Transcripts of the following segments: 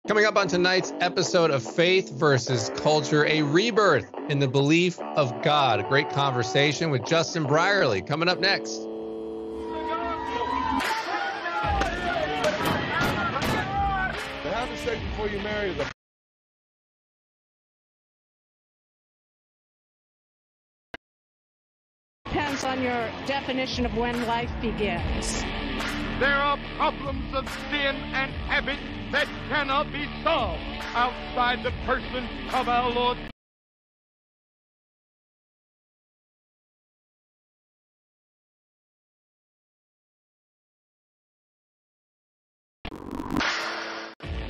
Coming up on tonight's episode of Faith versus Culture, a rebirth in the belief of God. A great conversation with Justin Brierly coming up next. Have a sex before you marry them. Depends on your definition of when life begins. There are problems of sin and habit that cannot be solved outside the person of our Lord.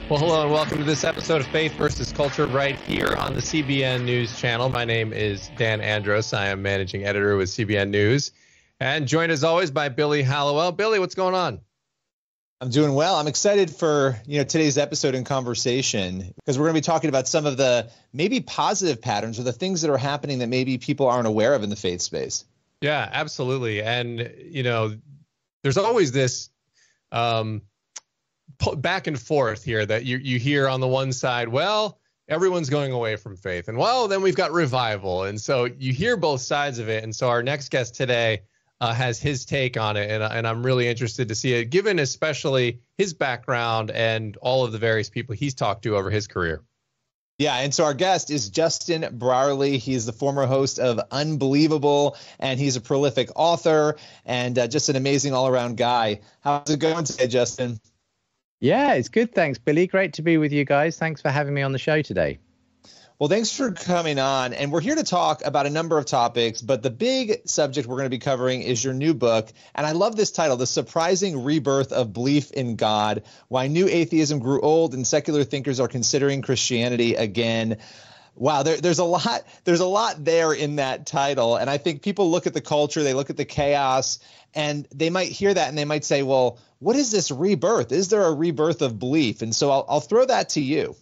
Well, hello and welcome to this episode of Faith versus Culture right here on the CBN News Channel. My name is Dan Andros. I am managing editor with CBN News, and joined as always by Billy Hallowell. Billy, what's going on? I'm doing well. I'm excited for today's episode and conversation because we're going to be talking about some of the maybe positive patterns or the things that are happening that maybe people aren't aware of in the faith space. Yeah, absolutely. And there's always this back and forth here that you hear on the one side, well, everyone's going away from faith, and well, then we've got revival. And so you hear both sides of it. And so our next guest today has his take on it, and I'm really interested to see it, given especially his background and all of the various people he's talked to over his career. Yeah, and so our guest is Justin Brierly. He's the former host of Unbelievable, and he's a prolific author and just an amazing all-around guy. How's it going today, Justin? Yeah, it's good. Thanks, Billy. Great to be with you guys. Thanks for having me on the show today. Well, thanks for coming on. And we're here to talk about a number of topics, but the big subject we're going to be covering is your new book. And I love this title, The Surprising Rebirth of Belief in God, Why New Atheism Grew Old and Secular Thinkers Are Considering Christianity Again. Wow, there's a lot there in that title. And I think people look at the culture, they look at the chaos, and they might hear that and they might say, well, what is this rebirth? Is there a rebirth of belief? And so I'll throw that to you.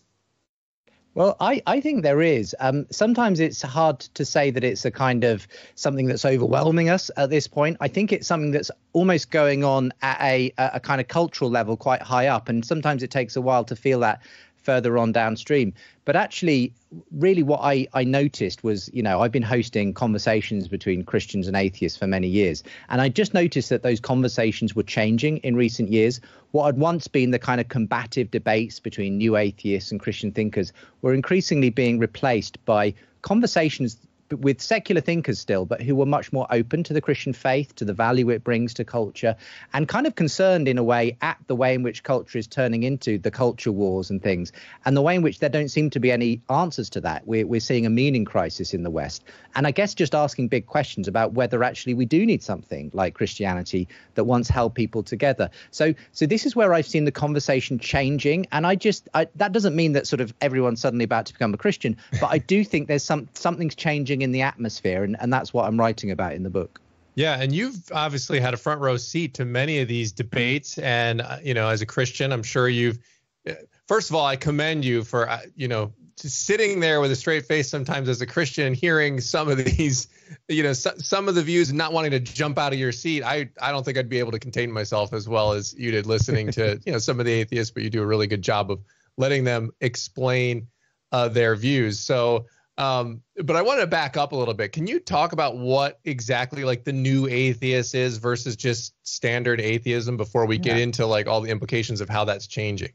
Well, I think there is. Sometimes it's hard to say that it's a kind of something that's overwhelming us at this point. I think it's something that's almost going on at a kind of cultural level quite high up. And sometimes it takes a while to feel that further on downstream. But actually, really what I noticed was, I've been hosting conversations between Christians and atheists for many years. And I just noticed that those conversations were changing in recent years. What had once been the kind of combative debates between new atheists and Christian thinkers were increasingly being replaced by conversations with secular thinkers still, but who were much more open to the Christian faith, to the value it brings to culture, and kind of concerned in a way at the way in which culture is turning into the culture wars and things, and the way in which there don't seem to be any answers to that. We're seeing a meaning crisis in the West. And I guess just asking big questions about whether actually we do need something like Christianity that once held people together. So this is where I've seen the conversation changing. And that doesn't mean that sort of everyone's suddenly about to become a Christian, but I do think there's something's changing in the atmosphere, and that's what I'm writing about in the book. Yeah, and you've obviously had a front row seat to many of these debates, and as a Christian, I'm sure first of all, I commend you for just sitting there with a straight face sometimes as a Christian and hearing some of these, some of the views and not wanting to jump out of your seat. I don't think I'd be able to contain myself as well as you did listening to some of the atheists, but you do a really good job of letting them explain their views. So but I wanted to back up a little bit. Can you talk about what exactly like the new atheist is versus just standard atheism before we get into like all the implications of how that's changing?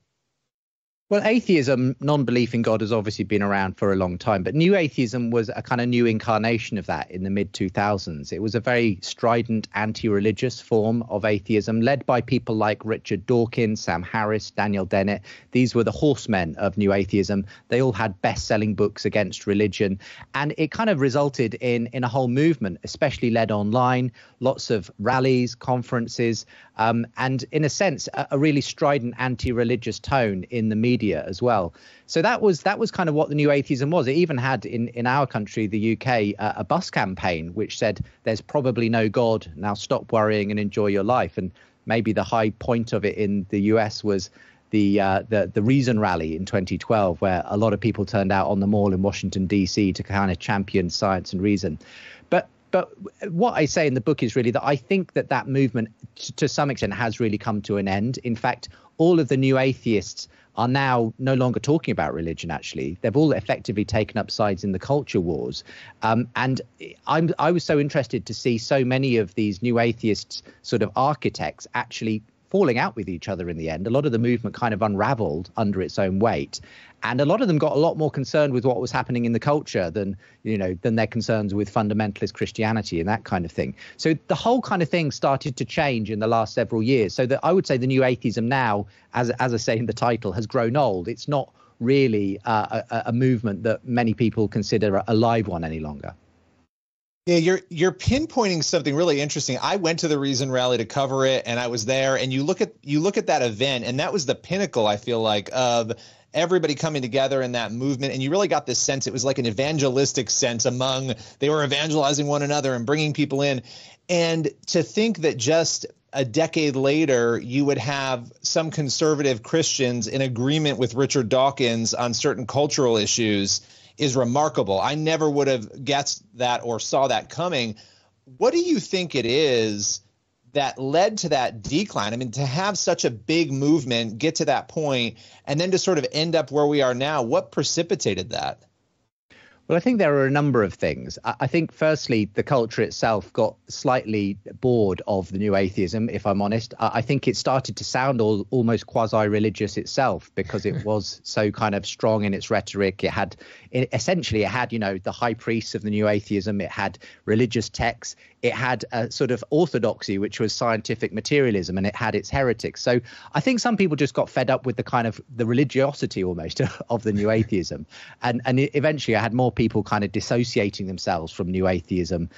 Well, atheism, non-belief in God, has obviously been around for a long time, but new atheism was a kind of new incarnation of that in the mid-2000s. It was a very strident, anti-religious form of atheism, led by people like Richard Dawkins, Sam Harris, Daniel Dennett. These were the horsemen of new atheism. They all had best-selling books against religion, and it kind of resulted in a whole movement, especially led online, lots of rallies, conferences, and in a sense, a really strident anti-religious tone in the media as well. So that was kind of what the new atheism was. It even had in our country, the UK, a bus campaign which said there's probably no God. Now stop worrying and enjoy your life. And maybe the high point of it in the US was the Reason Rally in 2012, where a lot of people turned out on the Mall in Washington, D.C. to kind of champion science and reason. But what I say in the book is really that I think that movement to some extent has really come to an end. In fact, all of the new atheists are now no longer talking about religion. Actually, they've all effectively taken up sides in the culture wars. And I was so interested to see so many of these new atheists sort of architects actually falling out with each other in the end. A lot of the movement kind of unraveled under its own weight. And a lot of them got a lot more concerned with what was happening in the culture than their concerns with fundamentalist Christianity and that kind of thing. So the whole kind of thing started to change in the last several years. So that I would say the new atheism now, as I say in the title, has grown old. It's not really a movement that many people consider a live one any longer. Yeah, you're pinpointing something really interesting. I went to the Reason Rally to cover it, and I was there. And you look at that event, and that was the pinnacle, I feel like, of everybody coming together in that movement. And you really got this sense it was like an evangelistic sense they were evangelizing one another and bringing people in. And to think that just a decade later, you would have some conservative Christians in agreement with Richard Dawkins on certain cultural issues is remarkable. I never would have guessed that or saw that coming. What do you think it is that led to that decline? I mean, to have such a big movement get to that point and then to sort of end up where we are now, what precipitated that? Well, I think there are a number of things. I think, firstly, the culture itself got slightly bored of the new atheism, if I'm honest. I think it started to sound almost quasi-religious itself because it was so kind of strong in its rhetoric. It had the high priests of the new atheism. It had religious texts. It had a sort of orthodoxy, which was scientific materialism, and it had its heretics. So I think some people just got fed up with the kind of the religiosity almost of the new atheism. And eventually I had more people kind of dissociating themselves from new atheism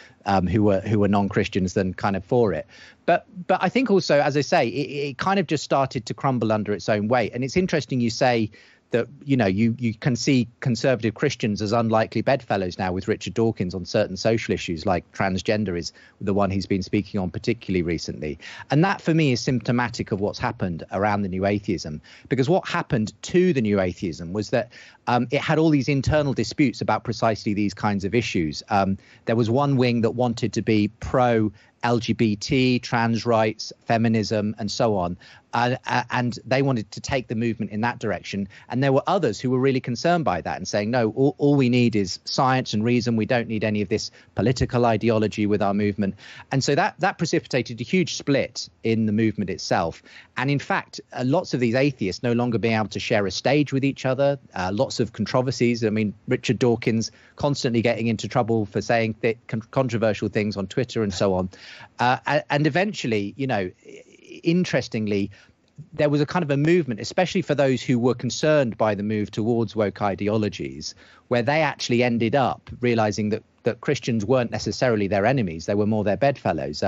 who were non-Christians than kind of for it. But I think also, as I say, it kind of just started to crumble under its own weight. And it's interesting you say that, you can see conservative Christians as unlikely bedfellows now with Richard Dawkins on certain social issues like transgender is the one he's been speaking on particularly recently. And that for me is symptomatic of what's happened around the new atheism, because what happened to the new atheism was that it had all these internal disputes about precisely these kinds of issues. There was one wing that wanted to be pro LGBT, trans rights, feminism, and so on. And they wanted to take the movement in that direction. And there were others who were really concerned by that and saying, no, all we need is science and reason. We don't need any of this political ideology with our movement. And so that precipitated a huge split in the movement itself. And in fact, lots of these atheists no longer being able to share a stage with each other, lots of controversies. I mean, Richard Dawkins constantly getting into trouble for saying controversial things on Twitter and so on. And eventually, interestingly, there was a kind of a movement, especially for those who were concerned by the move towards woke ideologies, where they actually ended up realizing that Christians weren't necessarily their enemies. They were more their bedfellows.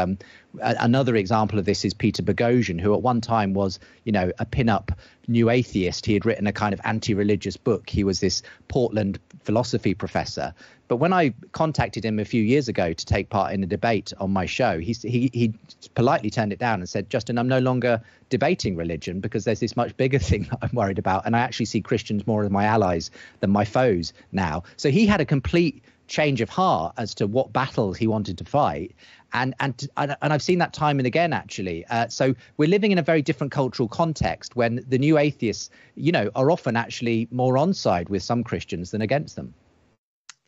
Another example of this is Peter Boghossian, who at one time was, a pin-up new atheist. He had written a kind of anti-religious book. He was this Portland philosophy professor. But when I contacted him a few years ago to take part in a debate on my show, he politely turned it down and said, Justin, I'm no longer debating religion because there's this much bigger thing that I'm worried about. And I actually see Christians more as my allies than my foes now. So he had a complete change of heart as to what battles he wanted to fight. And I've seen that time and again, actually. So we're living in a very different cultural context when the new atheists, are often actually more on side with some Christians than against them.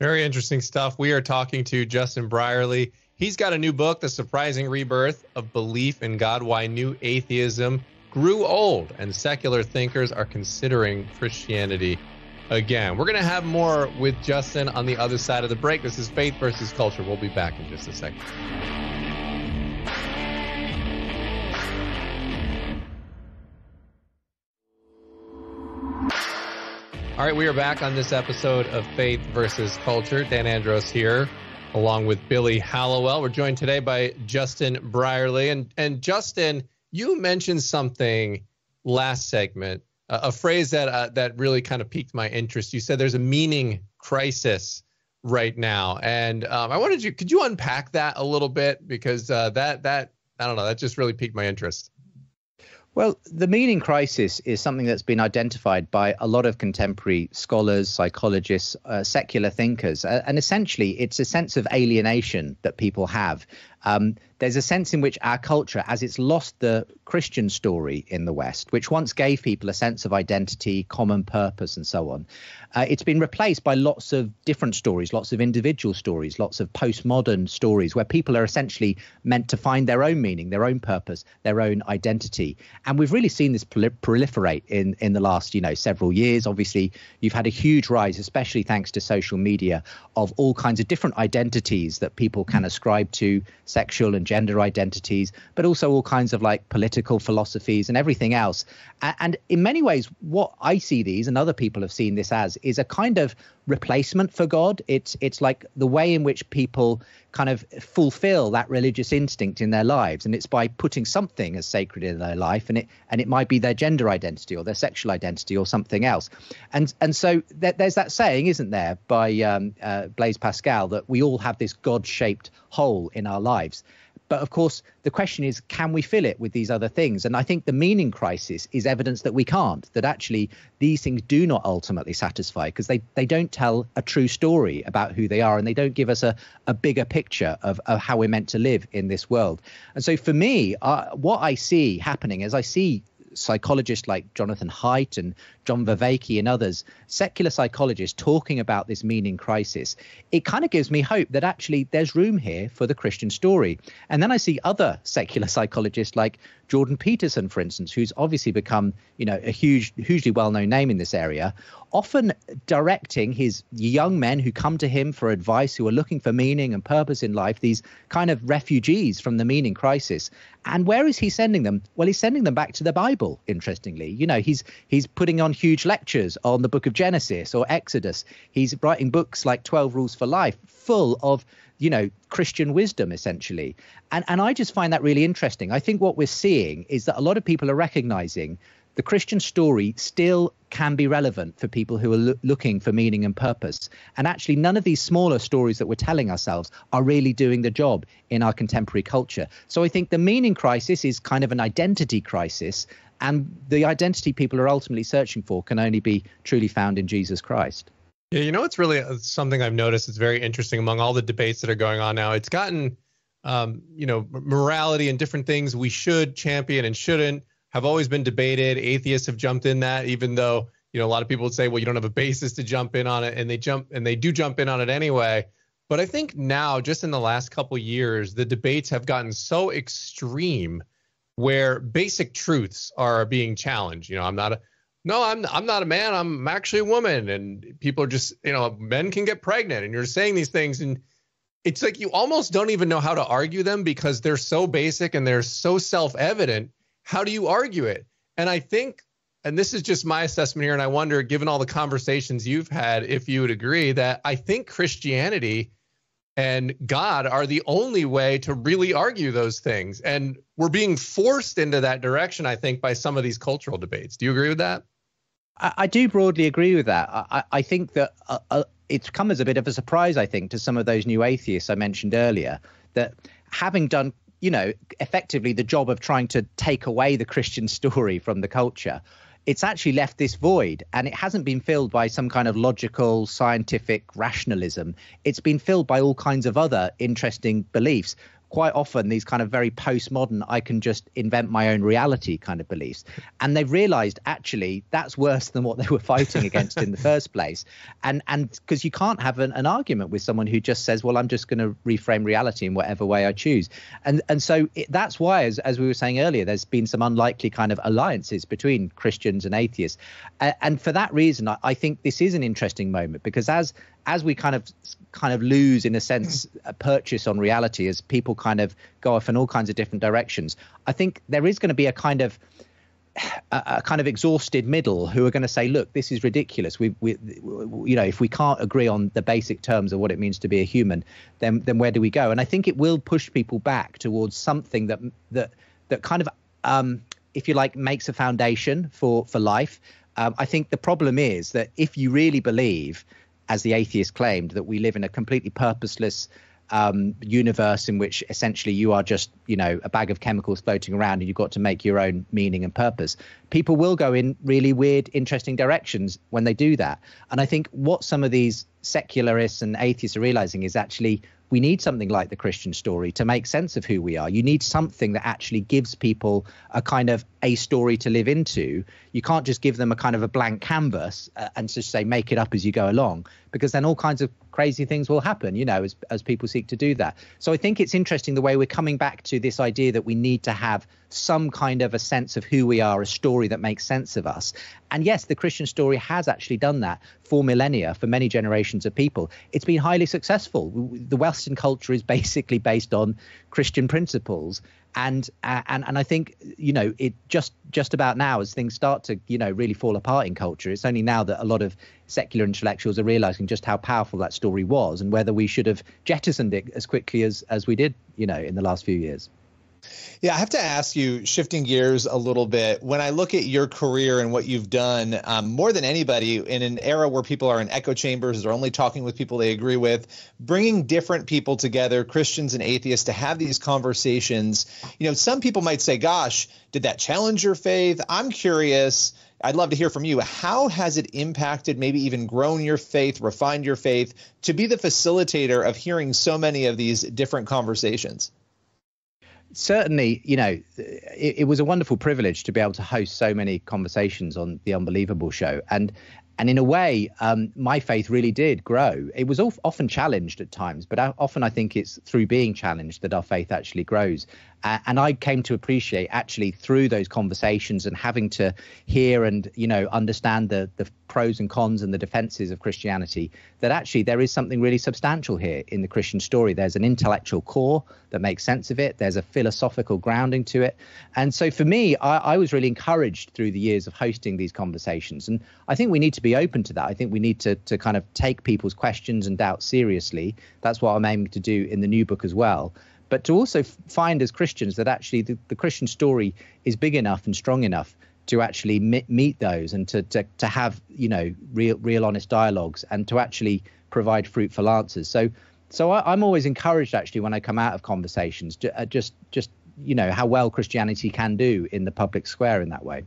Very interesting stuff. We are talking to Justin Brierly. He's got a new book, The Surprising Rebirth of Belief in God, Why New Atheism Grew Old and Secular Thinkers Are Considering Christianity Again. We're going to have more with Justin on the other side of the break. This is Faith versus Culture. We'll be back in just a second. All right, we are back on this episode of Faith versus Culture. Dan Andros here, along with Billy Hallowell. We're joined today by Justin Brierly. And Justin, you mentioned something last segment, a phrase that really kind of piqued my interest. You said there's a meaning crisis right now. And I wanted could you unpack that a little bit? Because I don't know, that just really piqued my interest. Well, the meaning crisis is something that's been identified by a lot of contemporary scholars, psychologists, secular thinkers. And essentially, it's a sense of alienation that people have there's a sense in which our culture, as it's lost the Christian story in the West, which once gave people a sense of identity, common purpose, and so on, it's been replaced by lots of different stories, lots of individual stories, lots of postmodern stories where people are essentially meant to find their own meaning, their own purpose, their own identity. And we've really seen this proliferate in the last, several years. Obviously, you've had a huge rise, especially thanks to social media, of all kinds of different identities that people can ascribe to, sexual and gender identities, but also all kinds of like political philosophies and everything else. And in many ways, what I see these, and other people have seen this as, is a kind of replacement for God. It's like the way in which people kind of fulfill that religious instinct in their lives, and it's by putting something as sacred in their life, and it might be their gender identity or their sexual identity or something else. And so there's that saying, isn't there, by Blaise Pascal, that we all have this God-shaped hole in our lives. But of course, the question is, can we fill it with these other things? And I think the meaning crisis is evidence that we can't, that actually these things do not ultimately satisfy, because they don't tell a true story about who they are, and they don't give us a bigger picture of how we're meant to live in this world. And so for me, what I see happening is I see psychologists like Jonathan Haidt and John Vervaeke and others, secular psychologists, talking about this meaning crisis. It kind of gives me hope that actually there's room here for the Christian story. And then I see other secular psychologists like Jordan Peterson, for instance, who's obviously become, a hugely well-known name in this area, often directing his young men who come to him for advice, who are looking for meaning and purpose in life, these kind of refugees from the meaning crisis. And where is he sending them? Well, he's sending them back to the Bible, interestingly. He's putting on huge lectures on the book of Genesis or Exodus. He's writing books like 12 Rules for Life, full of Christian wisdom, essentially. And I just find that really interesting. I think what we're seeing is that a lot of people are recognizing the Christian story still can be relevant for people who are looking for meaning and purpose. And actually, none of these smaller stories that we're telling ourselves are really doing the job in our contemporary culture. So I think the meaning crisis is kind of an identity crisis. And the identity people are ultimately searching for can only be truly found in Jesus Christ. Yeah, it's really something I've noticed is very interesting among all the debates that are going on now. It's gotten, morality and different things we should champion and shouldn't have always been debated. Atheists have jumped in that, even though, a lot of people would say, well, you don't have a basis to jump in on it, and they do jump in on it anyway. But I think now, just in the last couple of years, the debates have gotten so extreme where basic truths are being challenged. I'm not a man, I'm actually a woman. And people are just, men can get pregnant, and you're saying these things. And it's like you almost don't even know how to argue them because they're so basic and they're so self-evident. How do you argue it? And I think, and this is just my assessment here, and I wonder, given all the conversations you've had, if you would agree that I think Christianity and God are the only way to really argue those things. And we're being forced into that direction, I think, by some of these cultural debates. Do you agree with that? I do broadly agree with that. I think that it's come as a bit of a surprise, I think, to some of those new atheists I mentioned earlier, that having done, effectively the job of trying to take away the Christian story from the culture, it's actually left this void, and it hasn't been filled by some kind of logical, scientific rationalism. It's been filled by all kinds of other interesting beliefs. Quite often these kind of very postmodern, I can just invent my own reality kind of beliefs. And they've realized actually that's worse than what they were fighting against in the first place. And because you can't have an argument with someone who just says, well, I'm just going to reframe reality in whatever way I choose. And so that's why, as we were saying earlier, there's been some unlikely kind of alliances between Christians and atheists. And for that reason, I think this is an interesting moment, because as we kind of lose, in a sense, a purchase on reality, as people kind of go off in all kinds of different directions, I think there is going to be a kind of exhausted middle who are going to say, look, this is ridiculous. If we can't agree on the basic terms of what it means to be a human, then where do we go? And I think it will push people back towards something that kind of, if you like, makes a foundation for life. I think the problem is that if you really believe, as the atheist claimed, that we live in a completely purposeless universe in which essentially you are just, a bag of chemicals floating around and you've got to make your own meaning and purpose, people will go in really weird, interesting directions when they do that. And I think what some of these secularists and atheists are realizing is actually we need something like the Christian story to make sense of who we are. You need something that actually gives people a kind of a story to live into. You can't just give them a kind of a blank canvas and just say, make it up as you go along, because then all kinds of crazy things will happen, as people seek to do that. So I think it's interesting the way we're coming back to this idea that we need to have some kind of a sense of who we are, a story that makes sense of us. And yes, the Christian story has actually done that for millennia, for many generations of people. It's been highly successful. The Western culture is basically based on Christian principles. And I think, it just about now, as things start to, really fall apart in culture, it's only now that a lot of secular intellectuals are realizing just how powerful that story was and whether we should have jettisoned it as quickly as we did, in the last few years. Yeah, I have to ask you, shifting gears a little bit, when I look at your career and what you've done, more than anybody in an era where people are in echo chambers, they're only talking with people they agree with, bringing different people together, Christians and atheists, to have these conversations. Some people might say, gosh, did that challenge your faith? I'm curious. I'd love to hear from you. How has it impacted, maybe even grown your faith, refined your faith, to be the facilitator of hearing so many of these different conversations? Certainly, it was a wonderful privilege to be able to host so many conversations on The Unbelievable Show. And in a way, my faith really did grow. It was often challenged at times, but often I think it's through being challenged that our faith actually grows. And I came to appreciate actually through those conversations and having to hear and, understand the pros and cons and the defenses of Christianity, that actually there is something really substantial here in the Christian story. There's an intellectual core that makes sense of it. There's a philosophical grounding to it. And so for me, I was really encouraged through the years of hosting these conversations. And I think we need to be open to that. I think we need to kind of take people's questions and doubts seriously. That's what I'm aiming to do in the new book as well. But to also find as Christians that actually the Christian story is big enough and strong enough to actually meet those and to have, real honest dialogues and to actually provide fruitful answers. So I'm always encouraged, actually, when I come out of conversations, just how well Christianity can do in the public square in that way.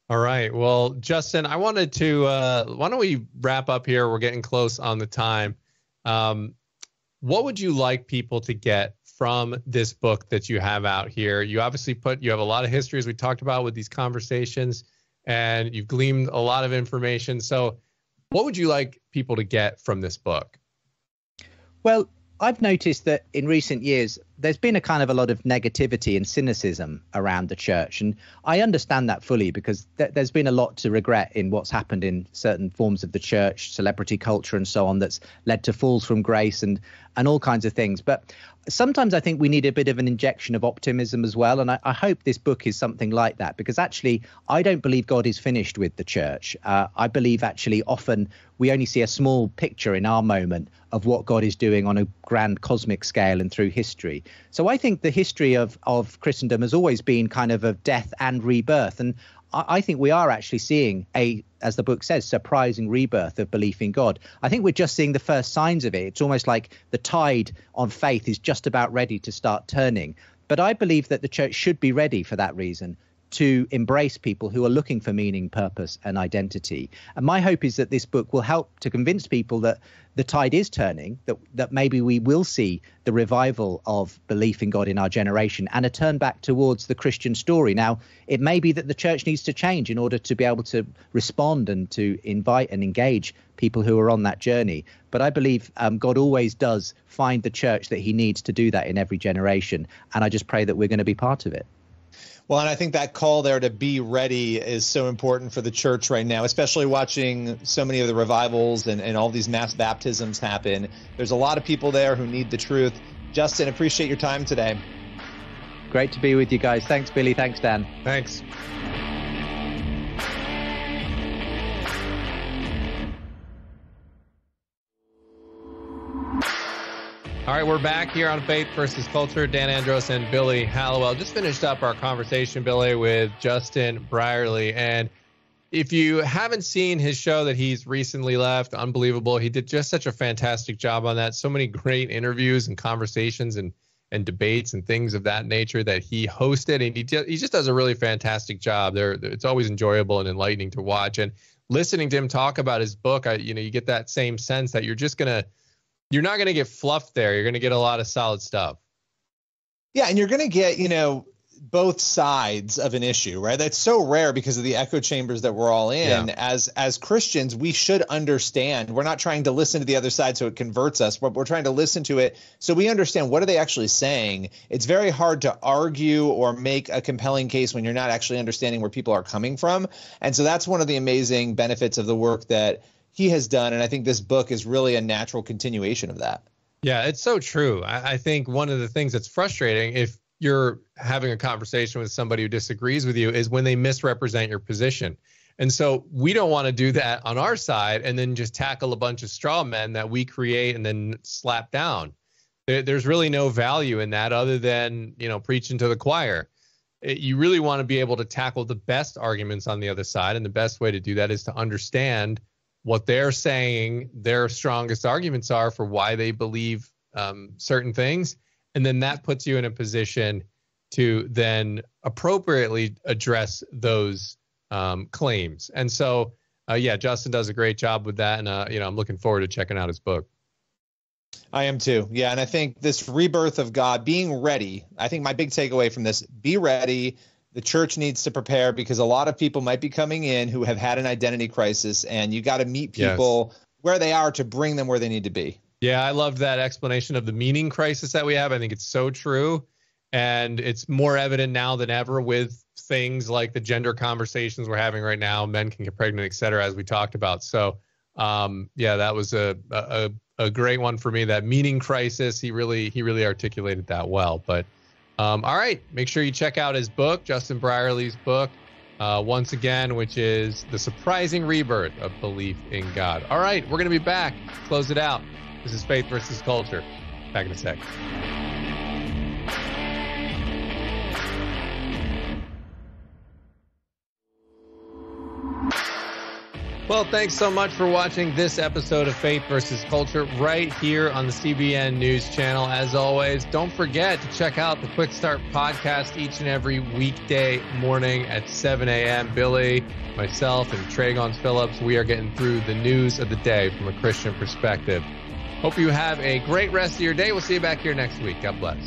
All right. Well, Justin, I wanted to why don't we wrap up here? We're getting close on the time. What would you like people to get from this book that you have out here? You obviously you have a lot of history, as we talked about, with these conversations, and you've gleaned a lot of information. So what would you like people to get from this book? Well, I've noticed that in recent years, there's been a kind of a lot of negativity and cynicism around the church. And I understand that fully, because there's been a lot to regret in what's happened in certain forms of the church, celebrity culture and so on, that's led to falls from grace and all kinds of things. But sometimes I think we need a bit of an injection of optimism as well. And I hope this book is something like that, because actually I don't believe God is finished with the church. I believe actually often we only see a small picture in our moment of what God is doing on a grand cosmic scale and through history. So I think the history of Christendom has always been kind of death and rebirth. And I think we are actually seeing as the book says, surprising rebirth of belief in God. I think we're just seeing the first signs of it. It's almost like the tide on faith is just about ready to start turning. But I believe that the church should be ready for that reason, to embrace people who are looking for meaning, purpose and identity. And my hope is that this book will help to convince people that the tide is turning, that maybe we will see the revival of belief in God in our generation and a turn back towards the Christian story. Now, it may be that the church needs to change in order to be able to respond and to invite and engage people who are on that journey. But I believe God always does find the church that he needs to do that in every generation. And I just pray that we're going to be part of it. Well, and I think that call there to be ready is so important for the church right now, especially watching so many of the revivals and all these mass baptisms happen. There's a lot of people there who need the truth. Justin, appreciate your time today. Great to be with you guys. Thanks, Billy. Thanks, Dan. Thanks. All right, we're back here on Faith versus Culture. Dan Andros and Billy Hallowell just finished up our conversation, Billy, with Justin Brierly. And if you haven't seen his show that he's recently left, Unbelievable, he did just such a fantastic job on that. So many great interviews and conversations and debates and things of that nature that he hosted. And he just does a really fantastic job. It's always enjoyable and enlightening to watch. And listening to him talk about his book, you get that same sense that you're just going to you're not going to get fluff there. You're going to get a lot of solid stuff. Yeah, and you're going to get, both sides of an issue, right? That's so rare because of the echo chambers that we're all in. Yeah. As Christians, we should understand. We're not trying to listen to the other side so it converts us, but we're trying to listen to it so we understand what are they actually saying. It's very hard to argue or make a compelling case when you're not actually understanding where people are coming from. And so that's one of the amazing benefits of the work that he has done. And I think this book is really a natural continuation of that. Yeah, it's so true. I think one of the things that's frustrating if you're having a conversation with somebody who disagrees with you is when they misrepresent your position. And so we don't want to do that on our side and then just tackle a bunch of straw men that we create and then slap down. There's really no value in that other than, preaching to the choir. You really want to be able to tackle the best arguments on the other side. And the best way to do that is to understand what they're saying their strongest arguments are for why they believe certain things. And then that puts you in a position to then appropriately address those claims. And so, Justin does a great job with that. And, I'm looking forward to checking out his book. I am too. Yeah. And I think this rebirth of God, being ready, I think my big takeaway from this, be ready. The church needs to prepare because a lot of people might be coming in who have had an identity crisis, and you got to meet people where they are to bring them where they need to be. Yeah, I love that explanation of the meaning crisis that we have. I think it's so true. And it's more evident now than ever with things like the gender conversations we're having right now, men can get pregnant, et cetera, as we talked about. So, that was a great one for me, that meaning crisis. He really articulated that well. But all right, make sure you check out his book, Justin Brierly's book, once again, which is The Surprising Rebirth of Belief in God. All right, we're going to be back. Close it out. This is Faith versus Culture. Back in a sec. Well, thanks so much for watching this episode of Faith versus Culture right here on the CBN News Channel. As always, don't forget to check out the Quick Start podcast each and every weekday morning at 7 a.m. Billy, myself, and Goins-Phillips, we are getting through the news of the day from a Christian perspective. Hope you have a great rest of your day. We'll see you back here next week. God bless.